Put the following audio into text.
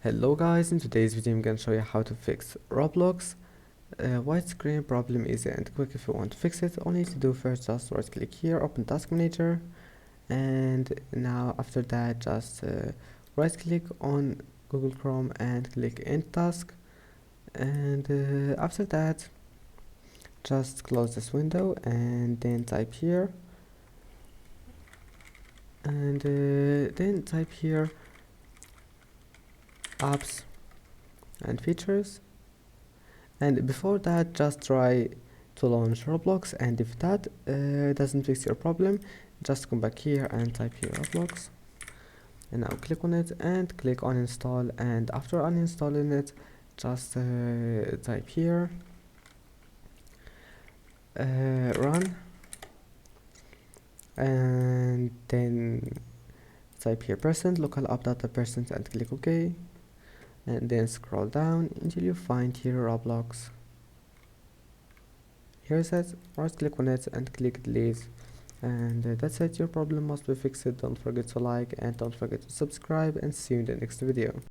Hello guys, in today's video I'm gonna show you how to fix Roblox white screen problem. Easy and quick. If you want to fix it, all you need to do first, just right click here, open task manager, and now after that just right click on Google Chrome and click end task, and after that just close this window and then type here, and then type here apps and features. And before that, just try to launch Roblox, and if that doesn't fix your problem, just come back here and type here Roblox, and now click on it and click on install. And after uninstalling it, just type here run, and then type here local app data and click OK, and then scroll down until you find here Roblox. Here it says, right click on it and click delete, and that's it. Your problem must be fixed. Don't forget to like and don't forget to subscribe, and see you in the next video.